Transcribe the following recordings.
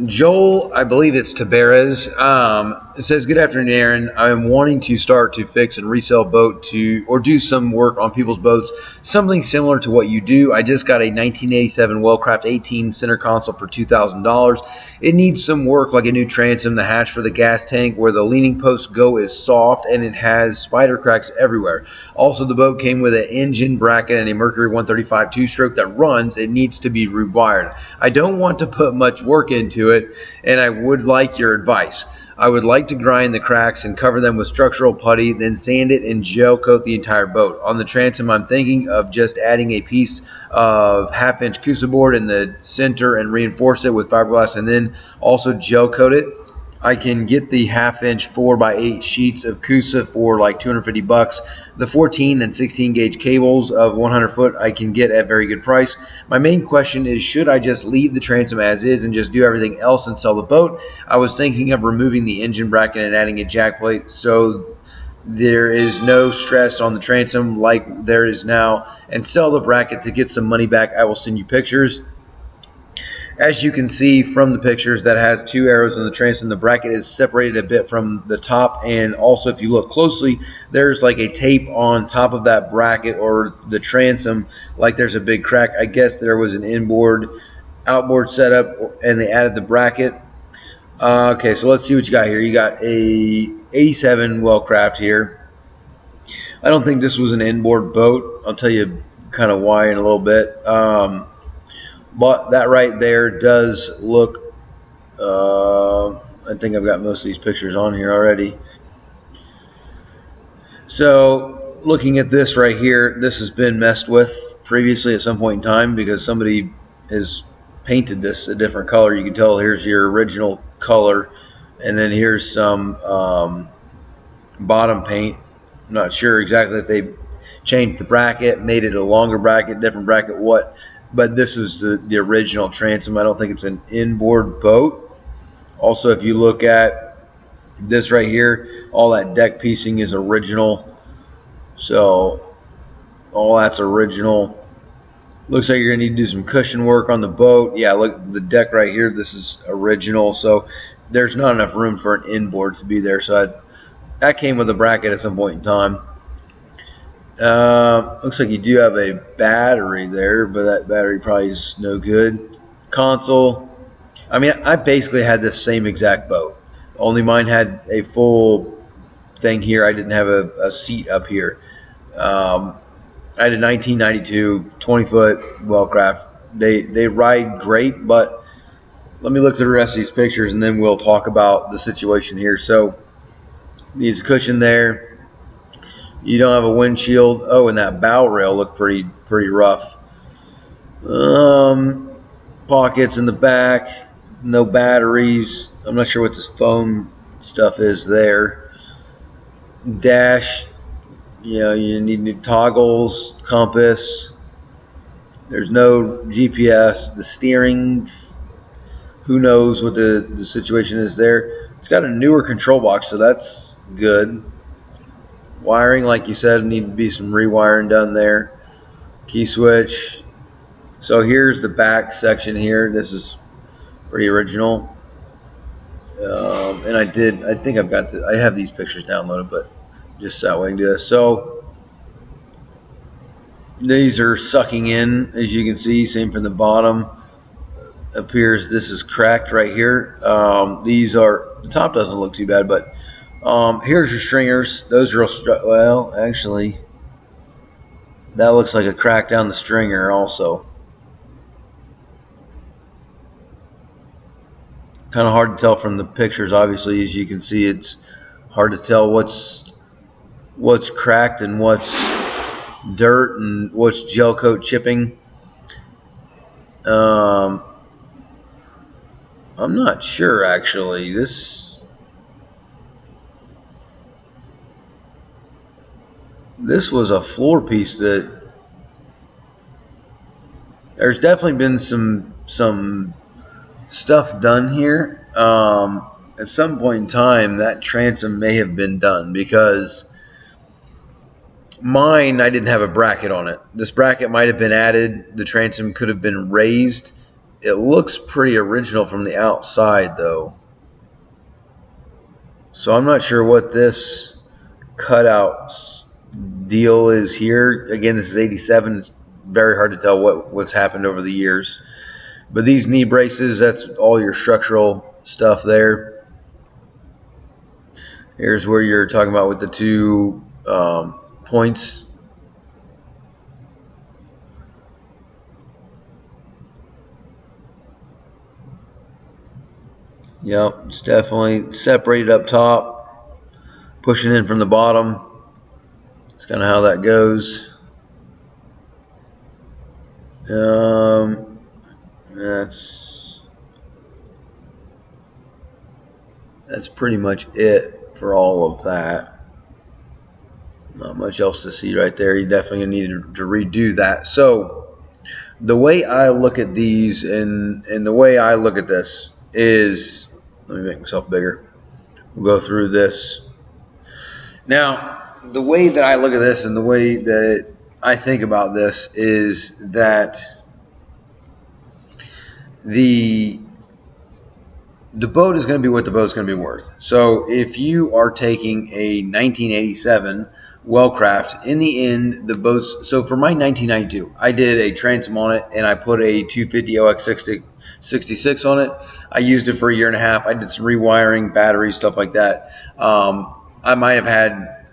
Joel, I believe it's Tabarez. It says, "Good afternoon, Aaron. I'm wanting to start to fix and resell boat to or do some work on people's boats, something similar to what you do. I just got a 1987 Wellcraft 18 center console for $2,000. It needs some work, like a new transom. The hatch for the gas tank where the leaning posts go is soft, and it has spider cracks everywhere. Also, the boat came with an engine bracket and a Mercury 135 two-stroke that runs. It needs to be rewired. I don't want to put much work into it, and I would like your advice. I would like to grind the cracks and cover them with structural putty, then sand it and gel coat the entire boat. On the transom, I'm thinking of just adding a piece of 1/2 inch Cusa board in the center and reinforce it with fiberglass, and then also gel coat it. I can get the 1/2 inch 4x8 sheets of Cusa for like $250. The 14 and 16 gauge cables of 100 foot I can get at very good price. My main question is, should I just leave the transom as is and just do everything else and sell the boat? I was thinking of removing the engine bracket and adding a jack plate so there is no stress on the transom like there is now, and sell the bracket to get some money back. I will send you pictures. As you can see from the pictures, that has 2 arrows in the transom. The bracket is separated a bit from the top, and also if you look closely, there's like a tape on top of that bracket or the transom, like there's a big crack. I guess there was an inboard outboard setup and they added the bracket. Okay, so let's see what you got here. You got a 87 Wellcraft here. I don't think this was an inboard boat. I'll tell you kind of why in a little bit. But that right there does look, I think I've got most of these pictures on here already. So looking at this right here, this has been messed with previously at some point in time because somebody has painted this a different color. You can tell here's your original color, and then here's some bottom paint. I'm not sure exactly if they changed the bracket, made it a longer bracket, different bracket, what. But this is the original transom. I don't think it's an inboard boat. Also, if you look at this right here, all that deck piecing is original. So all that's original. Looks like you're gonna need to do some cushion work on the boat. Yeah, look, the deck right here, this is original. So there's not enough room for an inboard to be there. So that came with a bracket at some point in time. Looks like you do have a battery there, but that battery probably is no good. Console. I mean, I basically had this same exact boat. Only mine had a full thing here. I didn't have a seat up here. I had a 1992 20-foot Wellcraft. They ride great, but let me look through the rest of these pictures and then we'll talk about the situation here. So, needs a cushion there. You don't have a windshield. Oh, and that bow rail looked pretty rough. Pockets in the back. No batteries. I'm not sure what this foam stuff is there. Dash. You know, you need new toggles, compass. There's no GPS. The steering's, who knows what the situation is there. It's got a newer control box, so that's good. Wiring, like you said, need to be some rewiring done there. Key switch. So here's the back section here. This is pretty original. And I think I have these pictures downloaded, but just that way I can do this. So these are sucking in, as you can see. Same from the bottom. Appears this is cracked right here. These are, the top doesn't look too bad, but here's your stringers. Those are well, actually, that looks like a crack down the stringer also. Kind of hard to tell from the pictures. Obviously, as you can see, it's hard to tell what's cracked and what's dirt and what's gel coat chipping. I'm not sure actually. This was a floor piece that there's definitely been some stuff done here. At some point in time, that transom may have been done because mine, I didn't have a bracket on it. This bracket might have been added. The transom could have been raised It looks pretty original from the outside, though. So I'm not sure what this cutout deal is here. Again, this is 87. It's very hard to tell what's happened over the years. But these knee braces, that's all your structural stuff there. Here's where you're talking about with the two points. Yep, it's definitely separated up top, pushing in from the bottom. That's kind of how that goes. That's pretty much it for all of that. Not much else to see right there. You definitely need to redo that. So the way I look at these and the way I look at this is, let me make myself bigger. We'll go through this. Now, the way that I look at this and the way that I think about this is that the boat is going to be what the boat's going to be worth. So if you are taking a 1987 Wellcraft, in the end, the boats. So for my 1992, I did a transom on it and I put a 250 OX66 on it. I used it for a year and a half. I did some rewiring, batteries, stuff like that. I might have had.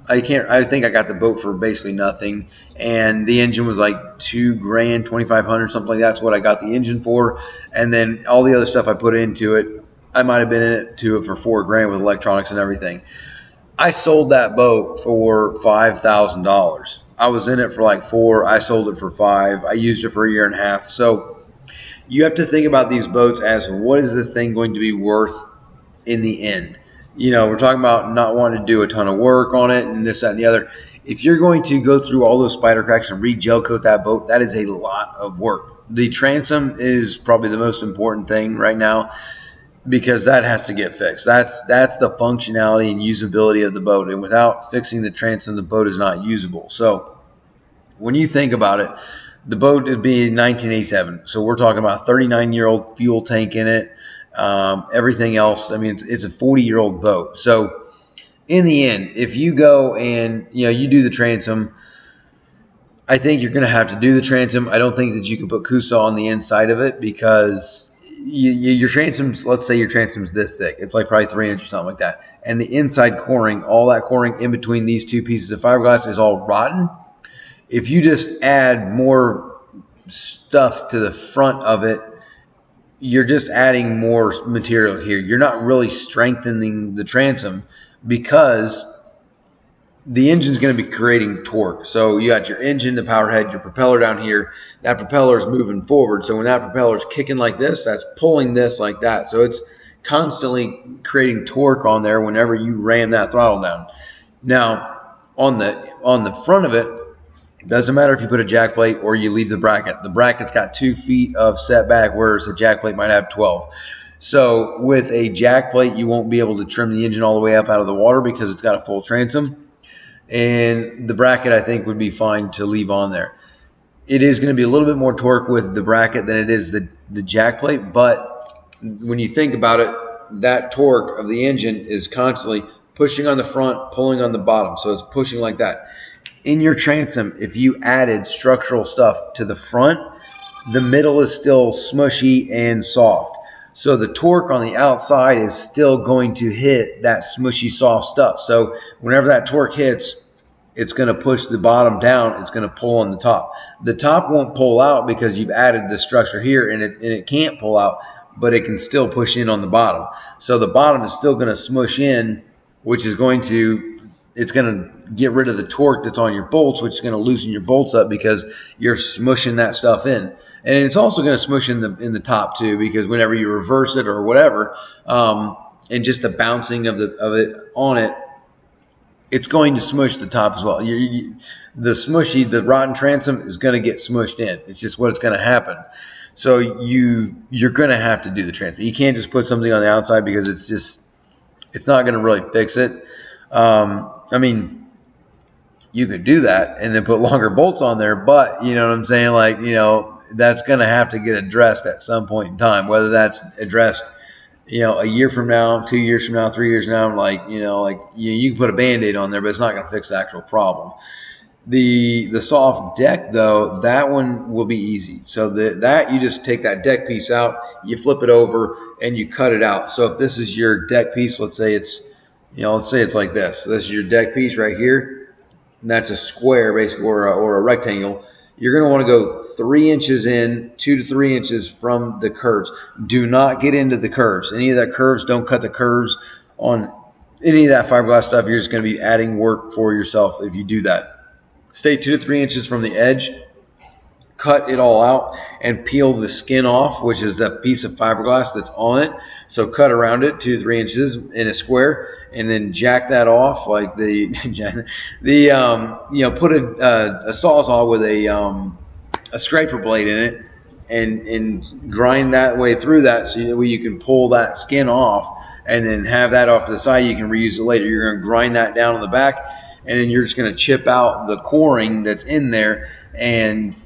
I think I got the boat for basically nothing, and the engine was like $2,000, 2,500, something like that. That's what I got the engine for, and then all the other stuff I put into it, I might have been in it to it for $4,000 with electronics and everything. I sold that boat for $5,000. I was in it for like $4,000. I sold it for $5,000. I used it for a year and a half. So you have to think about these boats as, what is this thing going to be worth in the end? We're talking about not wanting to do a ton of work on it and this, that, and the other. If you're going to go through all those spider cracks and re-gel coat that boat, that is a lot of work. The transom is probably the most important thing right now, because that has to get fixed. That's the functionality and usability of the boat. And without fixing the transom, the boat is not usable. So when you think about it, the boat would be 1987. So we're talking about a 39-year-old fuel tank in it. Everything else, I mean, it's a 40-year-old boat. So in the end, if you go and you do the transom, I think you're going to have to do the transom. I don't think that you can put Kusa on the inside of it, because your transoms, let's say your transom's this thick, it's like probably 3 inches or something like that, and the inside coring, all that coring in between these two pieces of fiberglass is all rotten. If you just add more stuff to the front of it, you're just adding more material here. You're not really strengthening the transom, because the engine's going to be creating torque. So you got your engine, the power head, your propeller down here. That propeller is moving forward. So when that propeller is kicking like this, that's pulling this like that. So it's constantly creating torque on there whenever you ram that throttle down. Now, on the front of it, doesn't matter if you put a jack plate or you leave the bracket. The bracket's got 2 feet of setback, whereas the jack plate might have 12. So with a jack plate, you won't be able to trim the engine all the way up out of the water because it's got a full transom. And the bracket, I think, would be fine to leave on there. It is going to be a little bit more torque with the bracket than it is the jack plate. But when you think about it, that torque of the engine is constantly pushing on the front, pulling on the bottom. So it's pushing like that. In your transom, if you added structural stuff to the front, the middle is still smushy and soft. So the torque on the outside is still going to hit that smushy, soft stuff. So whenever that torque hits, it's going to push the bottom down. It's going to pull on the top. The top won't pull out because you've added the structure here, and it can't pull out, but it can still push in on the bottom. So the bottom is still going to smush in, which is going to, it's going to get rid of the torque that's on your bolts, which is going to loosen your bolts up because you're smushing that stuff in. And it's also going to smush in the top too, because whenever you reverse it or whatever, and just the bouncing of it on it, it's going to smush the top as well. The rotten transom is going to get smushed in. It's just what's going to happen. So you're going to have to do the transom. You can't just put something on the outside because it's not going to really fix it. I mean, you could do that and then put longer bolts on there, but you know what I'm saying? Like, that's going to have to get addressed at some point in time, whether that's addressed, a year from now, 2 years from now, 3 years from now. Like, you can put a Band-Aid on there, but it's not going to fix the actual problem. The soft deck, though, that one will be easy. So that you just take that deck piece out, you flip it over, and you cut it out. So if this is your deck piece, let's say it's like this. So this is your deck piece right here, and that's a square basically, or a rectangle. You're going to want to go 3 inches in, 2 to 3 inches from the curves. Do not get into the curves. Any of that curves, don't cut the curves on any of that fiberglass stuff. You're just going to be adding work for yourself if you do that. Stay 2 to 3 inches from the edge, cut it all out, and peel the skin off, which is the piece of fiberglass that's on it. So cut around it 2 to 3 inches in a square, and then jack that off like put a sawzall with a scraper blade in it, and grind that way through that, so that way you can pull that skin off, and then have that off to the side. You can reuse it later. You're going to grind that down on the back, and then you're just going to chip out the coring that's in there, and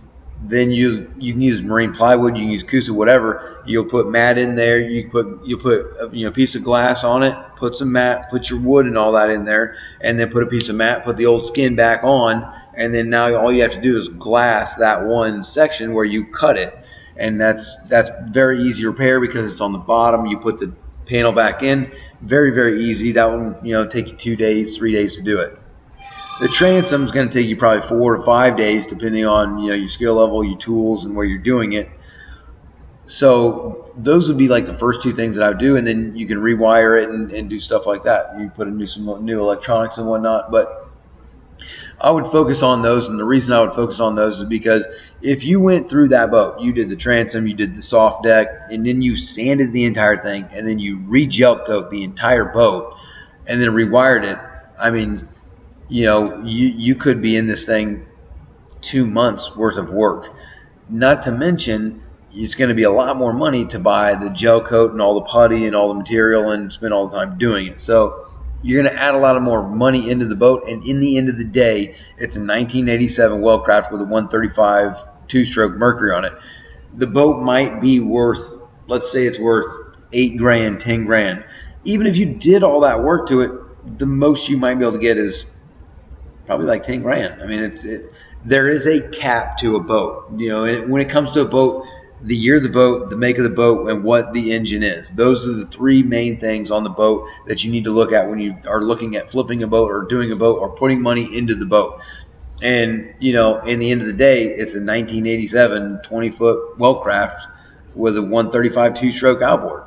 then you can use marine plywood, you can use Kusa, whatever. You'll put mat in there. You'll put a piece of glass on it. Put some mat. Put your wood and all that in there, and then put a piece of mat. Put the old skin back on, and then now all you have to do is glass that one section where you cut it, and that's very easy to repair because it's on the bottom. You put the panel back in. Very, very easy. That one take you 2 days, 3 days to do it. The transom is going to take you probably 4 to 5 days, depending on your skill level, your tools, and where you're doing it. So those would be like the first 2 things that I would do, and then you can rewire it and do stuff like that. You put in some new electronics and whatnot, but I would focus on those. And the reason I would focus on those is because if you went through that boat, you did the transom, you did the soft deck, and then you sanded the entire thing, and then you re-gel coat the entire boat, and then rewired it. I mean, you could be in this thing 2 months worth of work. Not to mention, it's going to be a lot more money to buy the gel coat and all the putty and all the material and spend all the time doing it. So you're going to add a lot of more money into the boat. And in the end of the day, it's a 1987 Wellcraft with a 135 2-stroke Mercury on it. The boat might be worth, let's say it's worth $8 grand, 10 grand. Even if you did all that work to it, the most you might be able to get is probably like 10 grand. I mean, there is a cap to a boat, and when it comes to a boat, the year of the boat, the make of the boat, and what the engine is. Those are the 3 main things on the boat that you need to look at when you are looking at flipping a boat or doing a boat or putting money into the boat. And, in the end of the day, it's a 1987 20-foot Wellcraft with a 135 2-stroke outboard.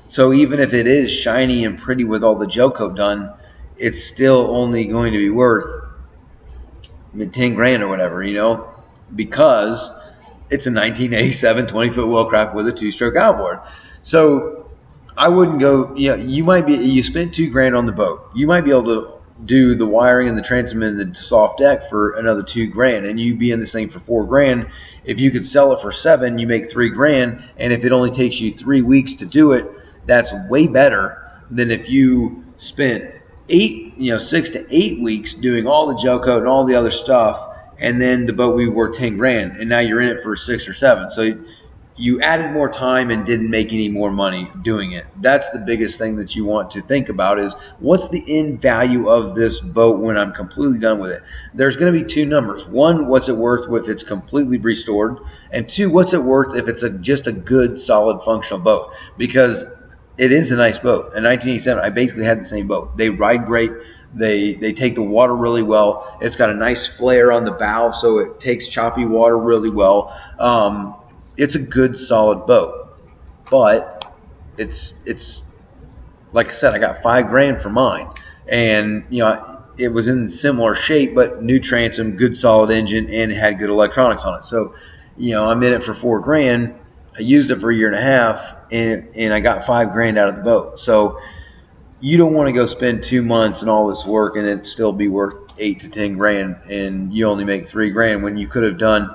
So even if it is shiny and pretty with all the gel coat done, it's still only going to be worth 10 grand or whatever, because it's a 1987 20-foot Wellcraft with a 2-stroke outboard. So I wouldn't go, you spent 2 grand on the boat. You might be able to do the wiring and the transom and the soft deck for another 2 grand, and you'd be in this thing for 4 grand. If you could sell it for 7, you make 3 grand. And if it only takes you 3 weeks to do it, that's way better than if you spent 6 to 8 weeks doing all the gel coat and all the other stuff, and then the boat would be worth 10 grand, and now you're in it for 6 or 7. So you added more time and didn't make any more money doing it. That's the biggest thing that you want to think about is what's the end value of this boat when I'm completely done with it? There's going to be 2 numbers. 1, what's it worth if it's completely restored? And 2, what's it worth if it's just a good, solid, functional boat? Because it is a nice boat. In 1987, I basically had the same boat. They ride great. They take the water really well. It's got a nice flare on the bow, so it takes choppy water really well. It's a good, solid boat. But it's like I said, I got 5 grand for mine, and it was in similar shape, but new transom, good, solid engine, and it had good electronics on it. So, I'm in it for 4 grand. I used it for a year and a half, and I got 5 grand out of the boat. So you don't want to go spend 2 months and all this work and it still be worth 8 to 10 grand, and you only make 3 grand when you could have done,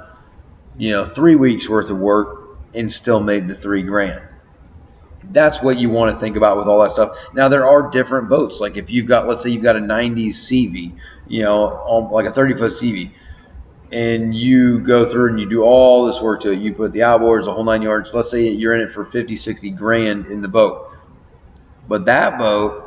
3 weeks worth of work and still made the 3 grand. That's what you want to think about with all that stuff. Now, there are different boats. Like if let's say you've got a 90s CV, like a 30-foot CV. and you go through and you do all this work to it. You put the outboards, the whole 9 yards. Let's say you're in it for 50, 60 grand in the boat. But that boat,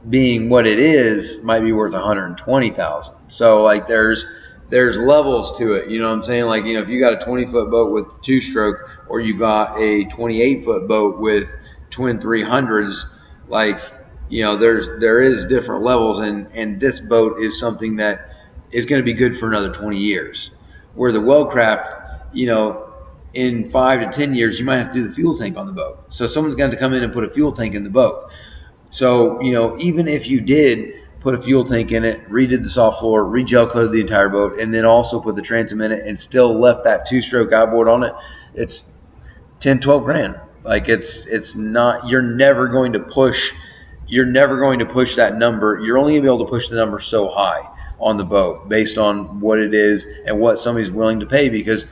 being what it is, might be worth 120,000. So like there's levels to it. You know what I'm saying? Like, if you got a 20-foot boat with two stroke, or you got a 28-foot boat with twin 300s, like, there is different levels, and this boat is something that is going to be good for another 20 years. Where the Wellcraft, in 5 to 10 years, you might have to do the fuel tank on the boat. So someone's got to come in and put a fuel tank in the boat. So, even if you did put a fuel tank in it, redid the soft floor, re-gel coated the entire boat, and then also put the transom in it and still left that two-stroke outboard on it, it's 10, 12 grand. Like it's not, you're never going to push that number. You're only going to be able to push the number so high on the boat based on what it is and what somebody's willing to pay, because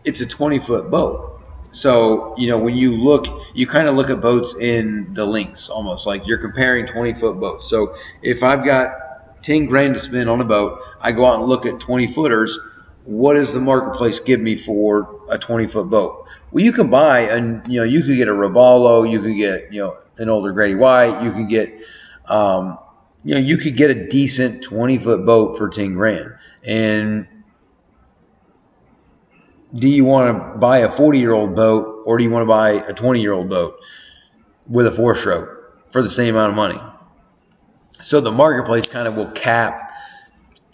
it's a 20-foot boat. So, when you kind of look at boats in the lengths, almost like you're comparing 20-foot boats. So if I've got 10 grand to spend on a boat, I go out and look at 20-footers. What does the marketplace give me for a 20-foot boat? Well, you can buy, and you could get a Robalo, you could get, an older Grady White, you can get, you could get a decent 20-foot boat for 10 grand. And do you want to buy a 40-year-old boat, or do you want to buy a 20-year-old boat with a 4-stroke for the same amount of money? So the marketplace kind of will cap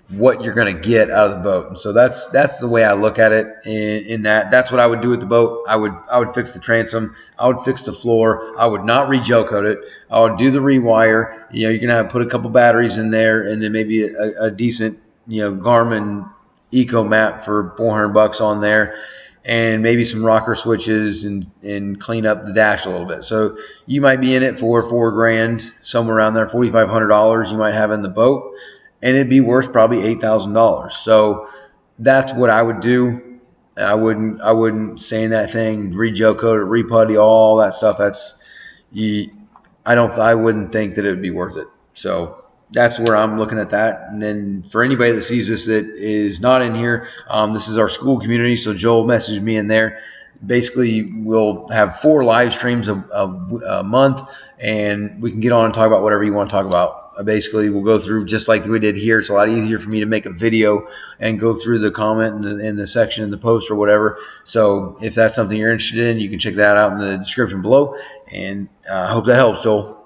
what you're going to get out of the boat. So that's the way I look at it. In that's what I would do with the boat. I would fix the transom. I would fix the floor. I would not re-gel coat it. I would do the rewire. You're going to put a couple batteries in there, and then maybe a decent Garmin Eco map for $400 on there, and maybe some rocker switches, and clean up the dash a little bit. So you might be in it for $4 grand, somewhere around there, $4,500 you might have in the boat, and it'd be worth probably $8,000. So that's what I would do. I wouldn't sand that thing, re-gel coat it, re-putty, all that stuff. I wouldn't think that it would be worth it. So that's where I'm looking at that. And then for anybody that sees this that is not in here, this is our Skool community. So Joel messaged me in there. Basically, we'll have 4 live streams a month, and we can get on and talk about whatever you want to talk about. Basically, we'll go through just like we did here. It's a lot easier for me to make a video and go through the comment in the section in the post or whatever. So if that's something you're interested in, you can check that out in the description below. And I hope that helps, Joel.